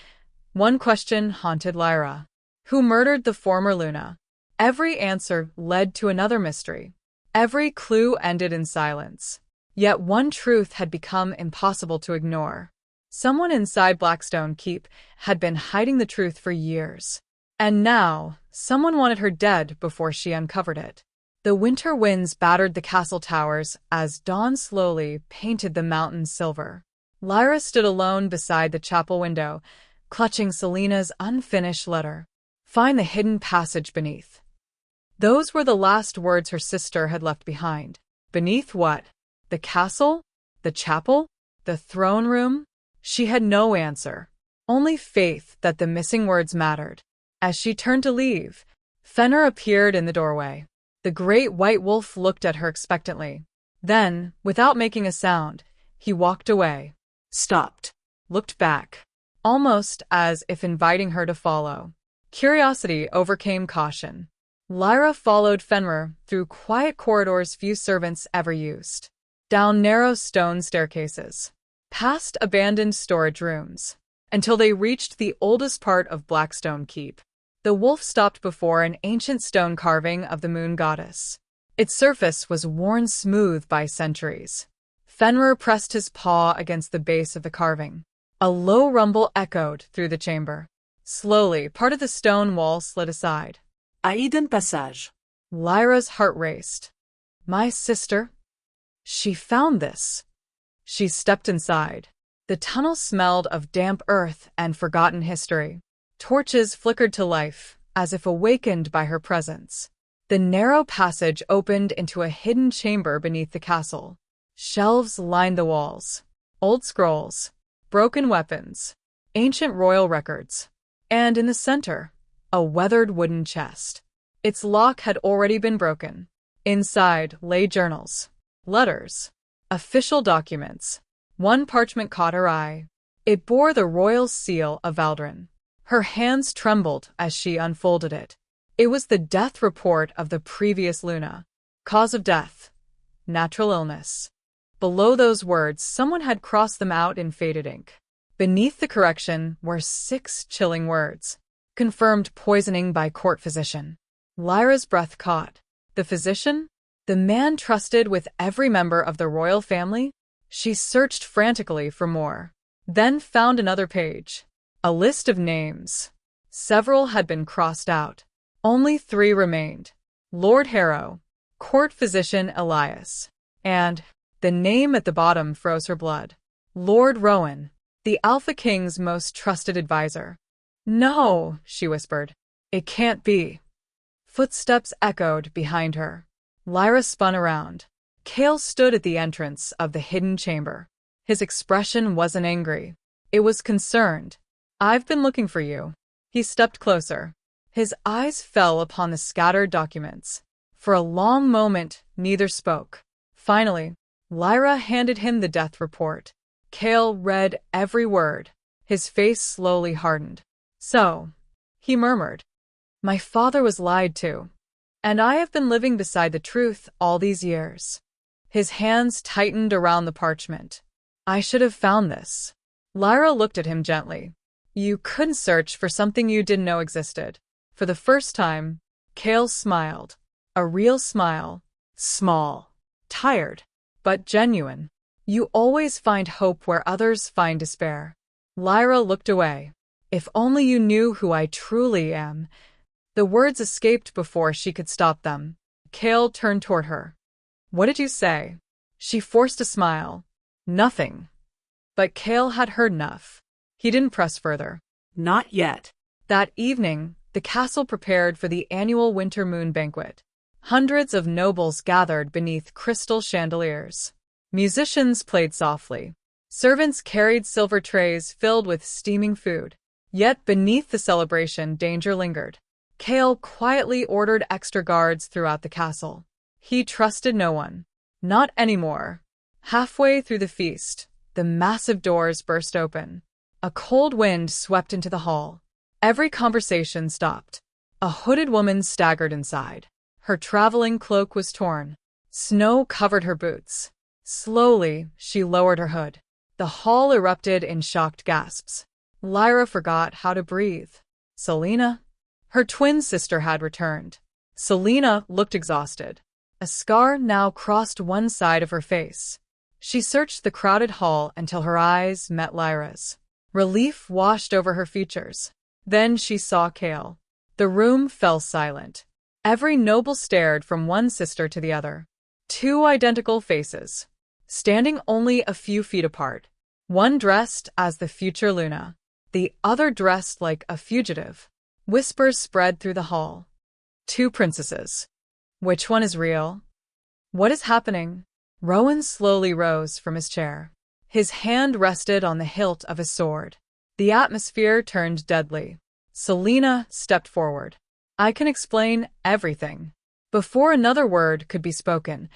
one question haunted Lyra. Who murdered the former Luna? Every answer led to another mystery. Every clue ended in silence. Yet one truth had become impossible to ignore. Someone inside Blackstone Keep had been hiding the truth for years. And now, someone wanted her dead before she uncovered it. The winter winds battered the castle towers as dawn slowly painted the mountains silver. Lyra stood alone beside the chapel window, clutching Selena's unfinished letter. Find the hidden passage beneath. Those were the last words her sister had left behind. Beneath what? The castle? The chapel? The throne room? She had no answer. Only faith that the missing words mattered. As she turned to leave, Fenrir appeared in the doorway. The great white wolf looked at her expectantly. Then, without making a sound, he walked away. Stopped. Looked back, almost as if inviting her to follow. Curiosity overcame caution. Lyra followed Fenrir through quiet corridors few servants ever used, down narrow stone staircases, past abandoned storage rooms, until they reached the oldest part of Blackstone Keep. The wolf stopped before an ancient stone carving of the moon goddess. Its surface was worn smooth by centuries. Fenrir pressed his paw against the base of the carving. A low rumble echoed through the chamber. Slowly, part of the stone wall slid aside. Aiden passage. Lyra's heart raced. My sister? She found this. She stepped inside. The tunnel smelled of damp earth and forgotten history. Torches flickered to life, as if awakened by her presence. The narrow passage opened into a hidden chamber beneath the castle. Shelves lined the walls. Old scrolls, broken weapons, ancient royal records. And in the center, a weathered wooden chest. Its lock had already been broken. Inside lay journals, letters, official documents. One parchment caught her eye. It bore the royal seal of Valdrin. Her hands trembled as she unfolded it. It was the death report of the previous Luna. Cause of death: natural illness. Below those words, someone had crossed them out in faded ink. Beneath the correction were 6 chilling words. Confirmed poisoning by court physician. Lyra's breath caught. The physician? The man trusted with every member of the royal family? She searched frantically for more. Then found another page. A list of names. Several had been crossed out. Only 3 remained. Lord Harrow, court physician Elias, and the name at the bottom froze her blood. Lord Rowan, the Alpha King's most trusted advisor. No, she whispered. It can't be. Footsteps echoed behind her. Lyra spun around. Kael stood at the entrance of the hidden chamber. His expression wasn't angry. It was concerned. I've been looking for you. He stepped closer. His eyes fell upon the scattered documents. For a long moment, neither spoke. Finally, Lyra handed him the death report. Kael read every word. His face slowly hardened. So, he murmured, my father was lied to, and I have been living beside the truth all these years. His hands tightened around the parchment. I should have found this. Lyra looked at him gently. You couldn't search for something you didn't know existed. For the first time, Kael smiled. A real smile. Small. Tired. But genuine. You always find hope where others find despair. Lyra looked away. If only you knew who I truly am. The words escaped before she could stop them. Kael turned toward her. What did you say? She forced a smile. Nothing. But Kael had heard enough. He didn't press further. Not yet. That evening, the castle prepared for the annual winter moon banquet. Hundreds of nobles gathered beneath crystal chandeliers. Musicians played softly. Servants carried silver trays filled with steaming food. Yet beneath the celebration, danger lingered. Kael quietly ordered extra guards throughout the castle. He trusted no one. Not anymore. Halfway through the feast, the massive doors burst open. A cold wind swept into the hall. Every conversation stopped. A hooded woman staggered inside. Her traveling cloak was torn. Snow covered her boots. Slowly, she lowered her hood. The hall erupted in shocked gasps. Lyra forgot how to breathe. Selena? Her twin sister had returned. Selena looked exhausted. A scar now crossed one side of her face. She searched the crowded hall until her eyes met Lyra's. Relief washed over her features. Then she saw Kael. The room fell silent. Every noble stared from one sister to the other. 2 identical faces, standing only a few feet apart. One dressed as the future Luna, the other dressed like a fugitive. Whispers spread through the hall. 2 princesses. Which one is real? What is happening? Rowan slowly rose from his chair. His hand rested on the hilt of his sword. The atmosphere turned deadly. Selena stepped forward. "I can explain everything." Before another word could be spoken,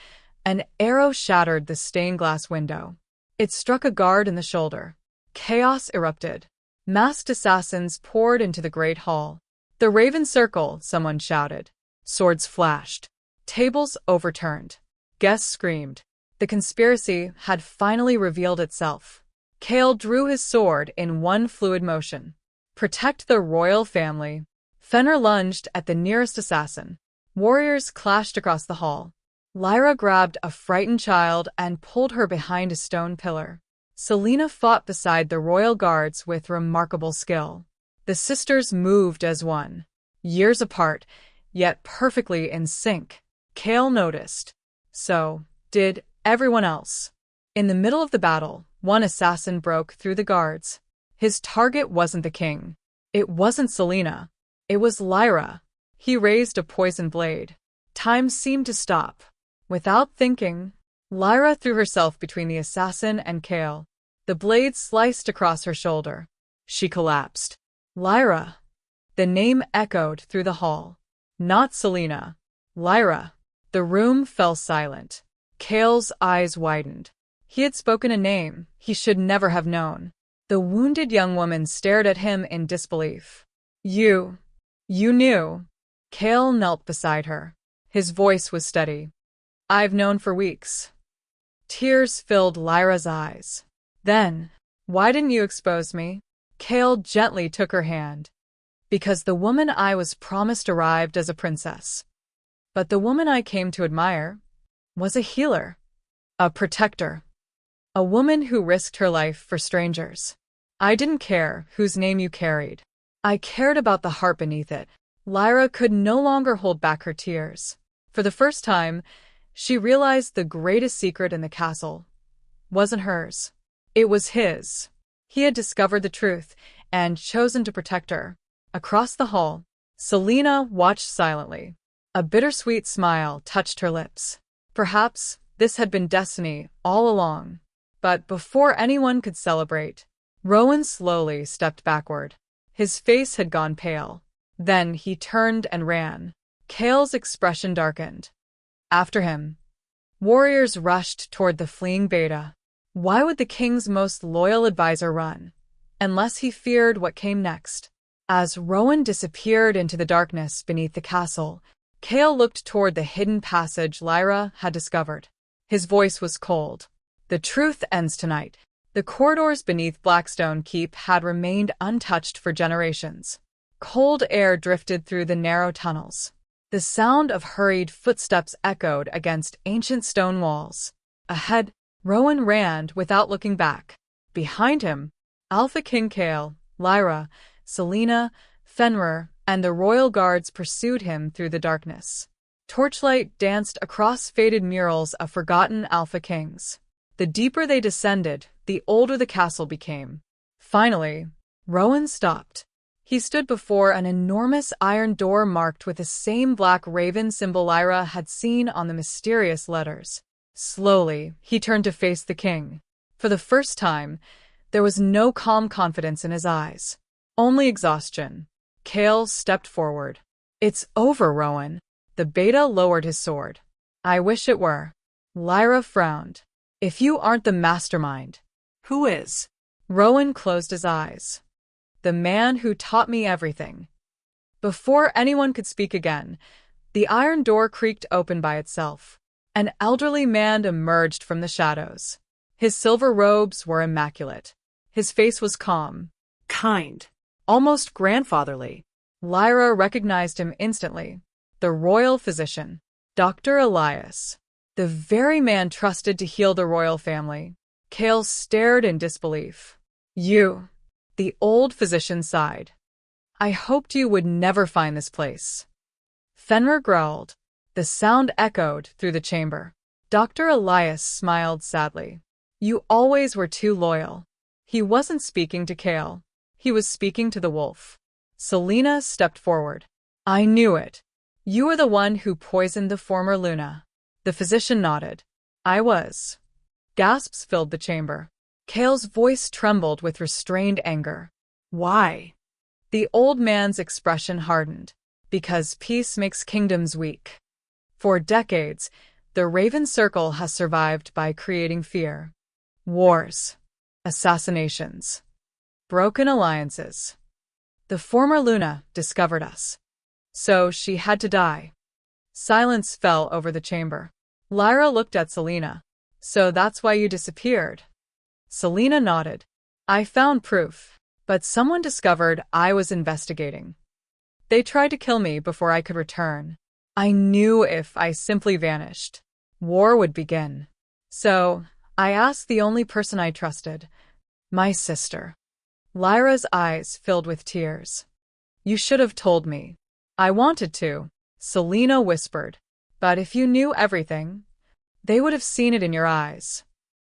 an arrow shattered the stained glass window. It struck a guard in the shoulder. Chaos erupted. Masked assassins poured into the great hall. "The Raven Circle," someone shouted. Swords flashed. Tables overturned. Guests screamed. The conspiracy had finally revealed itself. Kael drew his sword in one fluid motion. "Protect the royal family." Fenrir lunged at the nearest assassin. Warriors clashed across the hall. Lyra grabbed a frightened child and pulled her behind a stone pillar. Selena fought beside the royal guards with remarkable skill. The sisters moved as one, years apart, yet perfectly in sync. Kael noticed. So did everyone else. In the middle of the battle, one assassin broke through the guards. His target wasn't the king. It wasn't Selena. It was Lyra. He raised a poison blade. Time seemed to stop. Without thinking, Lyra threw herself between the assassin and Kael. The blade sliced across her shoulder. She collapsed. Lyra. The name echoed through the hall. Not Selena. Lyra. The room fell silent. Kael's eyes widened. He had spoken a name he should never have known. The wounded young woman stared at him in disbelief. You knew." Kael knelt beside her. His voice was steady. "I've known for weeks." Tears filled Lyra's eyes. "Then, why didn't you expose me?" Kael gently took her hand. "Because the woman I was promised arrived as a princess. But the woman I came to admire was a healer, a protector, a woman who risked her life for strangers. I didn't care whose name you carried. I cared about the heart beneath it." Lyra could no longer hold back her tears. For the first time, she realized the greatest secret in the castle wasn't hers. It was his. He had discovered the truth and chosen to protect her. Across the hall, Selena watched silently. A bittersweet smile touched her lips. Perhaps this had been destiny all along. But before anyone could celebrate, Rowan slowly stepped backward. His face had gone pale. Then he turned and ran. Kael's expression darkened. After him, warriors rushed toward the fleeing beta. Why would the king's most loyal advisor run? Unless he feared what came next. As Rowan disappeared into the darkness beneath the castle, Kael looked toward the hidden passage Lyra had discovered. His voice was cold. "The truth ends tonight." The corridors beneath Blackstone Keep had remained untouched for generations. Cold air drifted through the narrow tunnels. The sound of hurried footsteps echoed against ancient stone walls. Ahead, Rowan ran without looking back. Behind him, Alpha King Kael, Lyra, Selena, Fenrir, and the royal guards pursued him through the darkness. Torchlight danced across faded murals of forgotten Alpha Kings. The deeper they descended, the older the castle became. Finally, Rowan stopped. He stood before an enormous iron door marked with the same black raven symbol Lyra had seen on the mysterious letters. Slowly, he turned to face the king. For the first time, there was no calm confidence in his eyes. Only exhaustion. Kael stepped forward. "It's over, Rowan." The beta lowered his sword. "I wish it were." Lyra frowned. "If you aren't the mastermind, Who is? Rowan closed his eyes. "The man who taught me everything." Before anyone could speak again, the iron door creaked open by itself. An elderly man emerged from the shadows. His silver robes were immaculate. His face was calm, Kind. almost grandfatherly. Lyra recognized him instantly. The royal physician, Dr. Elias. The very man trusted to heal the royal family. Kael stared in disbelief. "You." The old physician sighed. "I hoped you would never find this place." Fenrir growled. The sound echoed through the chamber. Dr. Elias smiled sadly. "You always were too loyal." He wasn't speaking to Kael. He was speaking to the wolf. Selena stepped forward. "I knew it. You were the one who poisoned the former Luna." The physician nodded. "I was." Gasps filled the chamber. Kael's voice trembled with restrained anger. Why? The old man's expression hardened. Because peace makes kingdoms weak. For decades, the Raven Circle has survived by creating fear. Wars. Assassinations. Broken alliances. The former Luna discovered us. So she had to die. Silence fell over the chamber. Lyra looked at Selena. So that's why you disappeared? Selena nodded. I found proof, but someone discovered I was investigating. They tried to kill me before I could return. I knew if I simply vanished, war would begin. So, I asked the only person I trusted, my sister. Lyra's eyes filled with tears. You should have told me. I wanted to, Selena whispered. But if you knew everything, they would have seen it in your eyes.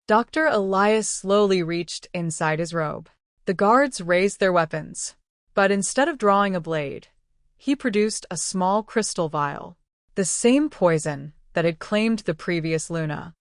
Dr. Elias slowly reached inside his robe. The guards raised their weapons, but instead of drawing a blade, he produced a small crystal vial, the same poison that had claimed the previous Luna.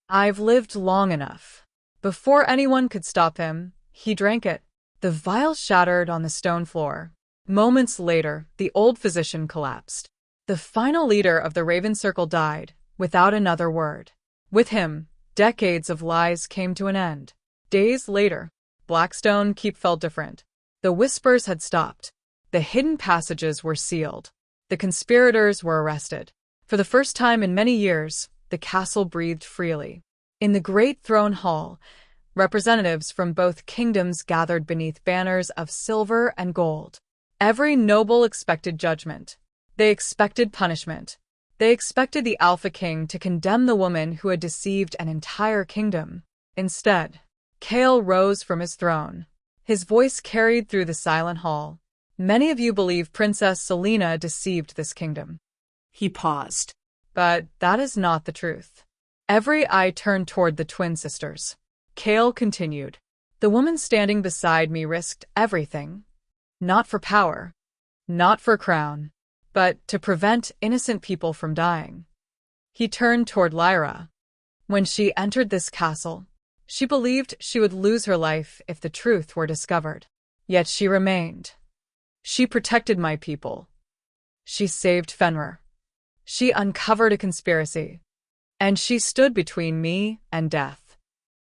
I've lived long enough. Before anyone could stop him, he drank it. The vial shattered on the stone floor. Moments later, the old physician collapsed. The final leader of the Raven Circle died, without another word. With him, decades of lies came to an end. Days later, Blackstone Keep felt different. The whispers had stopped. The hidden passages were sealed. The conspirators were arrested. For the first time in many years, the castle breathed freely. In the great throne hall, representatives from both kingdoms gathered beneath banners of silver and gold. Every noble expected judgment. They expected punishment. They expected the Alpha King to condemn the woman who had deceived an entire kingdom. Instead, Kael rose from his throne. His voice carried through the silent hall. Many of you believe Princess Selena deceived this kingdom. He paused. But that is not the truth. Every eye turned toward the twin sisters. Kael continued. The woman standing beside me risked everything. Not for power. Not for a crown. But to prevent innocent people from dying. He turned toward Lyra. When she entered this castle, she believed she would lose her life if the truth were discovered. Yet she remained. She protected my people. She saved Fenrir. She uncovered a conspiracy. And she stood between me and death.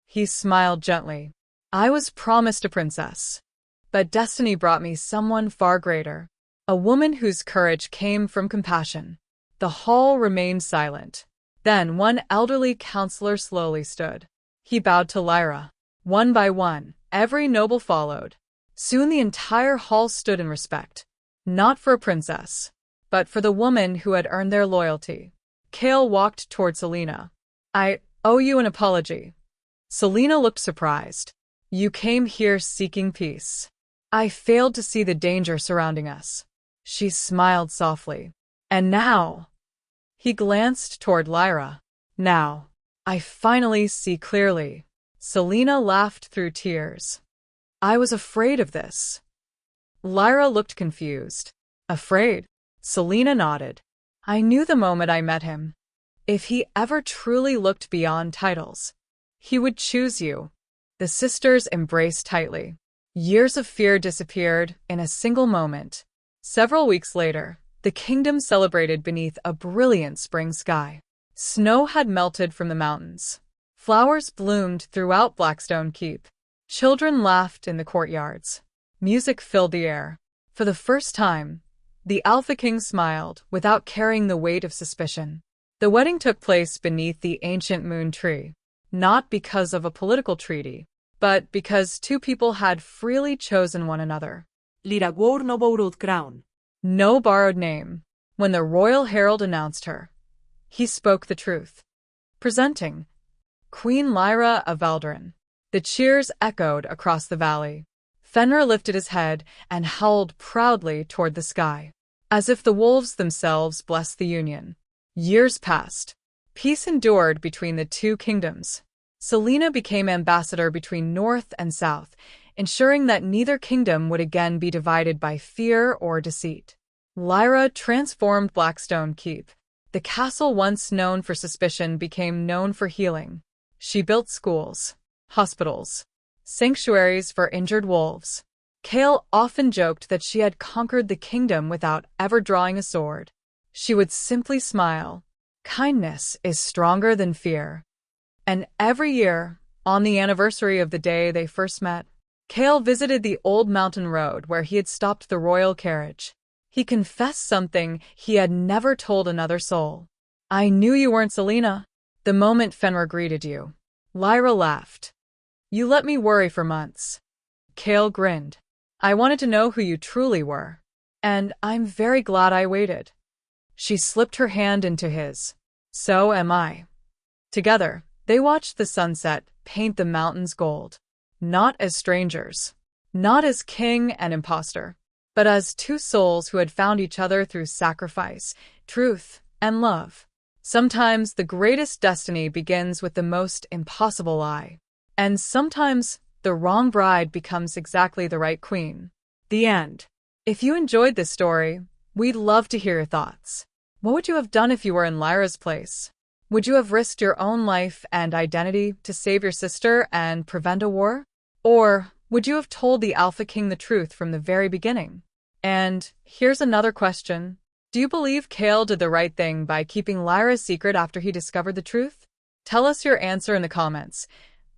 He smiled gently. I was promised a princess. But destiny brought me someone far greater. A woman whose courage came from compassion. The hall remained silent. Then one elderly counselor slowly stood. He bowed to Lyra. One by one, every noble followed. Soon the entire hall stood in respect. Not for a princess, but for the woman who had earned their loyalty. Kael walked toward Selena. I owe you an apology. Selena looked surprised. You came here seeking peace. I failed to see the danger surrounding us. She smiled softly. And now? He glanced toward Lyra. Now, I finally see clearly. Selena laughed through tears. I was afraid of this. Lyra looked confused. Afraid? Selena nodded. I knew the moment I met him. If he ever truly looked beyond titles, he would choose you. The sisters embraced tightly. Years of fear disappeared in a single moment. Several weeks later, the kingdom celebrated beneath a brilliant spring sky. Snow had melted from the mountains. Flowers bloomed throughout Blackstone Keep. Children laughed in the courtyards. Music filled the air. For the first time, the Alpha King smiled without carrying the weight of suspicion. The wedding took place beneath the ancient moon tree, not because of a political treaty, but because two people had freely chosen one another. Lyra wore no borrowed crown. No borrowed name. When the royal herald announced her, he spoke the truth. Presenting Queen Lyra of Valdarin. The cheers echoed across the valley. Fenrir lifted his head and howled proudly toward the sky, as if the wolves themselves blessed the union. Years passed. Peace endured between the two kingdoms. Selena became ambassador between North and South, ensuring that neither kingdom would again be divided by fear or deceit. Lyra transformed Blackstone Keep. The castle once known for suspicion became known for healing. She built schools, hospitals, sanctuaries for injured wolves. Kael often joked that she had conquered the kingdom without ever drawing a sword. She would simply smile. Kindness is stronger than fear. And every year, on the anniversary of the day they first met, Kael visited the old mountain road where he had stopped the royal carriage. He confessed something he had never told another soul. "I knew you weren't Selena the moment Fenrir greeted you." Lyra laughed. "You let me worry for months." Kael grinned. "I wanted to know who you truly were. And I'm very glad I waited." She slipped her hand into his. "So am I." Together, they watched the sunset paint the mountains gold. Not as strangers. Not as king and imposter. But as two souls who had found each other through sacrifice, truth, and love. Sometimes the greatest destiny begins with the most impossible lie. And sometimes the wrong bride becomes exactly the right queen. The end. If you enjoyed this story, we'd love to hear your thoughts. What would you have done if you were in Lyra's place? Would you have risked your own life and identity to save your sister and prevent a war? Or would you have told the Alpha King the truth from the very beginning? And here's another question. Do you believe Kael did the right thing by keeping Lyra's secret after he discovered the truth? Tell us your answer in the comments.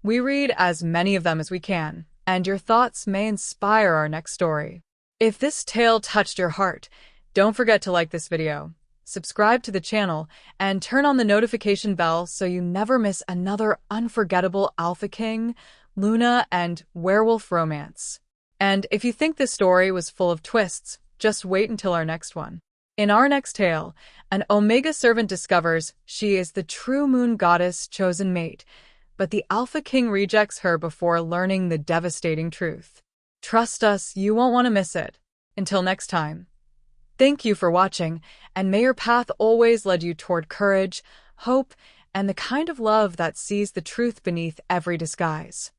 We read as many of them as we can, and your thoughts may inspire our next story. If this tale touched your heart, don't forget to like this video, subscribe to the channel, and turn on the notification bell so you never miss another unforgettable Alpha King, Luna, and werewolf romance. And if you think this story was full of twists, just wait until our next one. In our next tale, an Omega servant discovers she is the true moon goddess' chosen mate, but the Alpha King rejects her before learning the devastating truth. Trust us, you won't want to miss it. Until next time. Thank you for watching, and may your path always lead you toward courage, hope, and the kind of love that sees the truth beneath every disguise.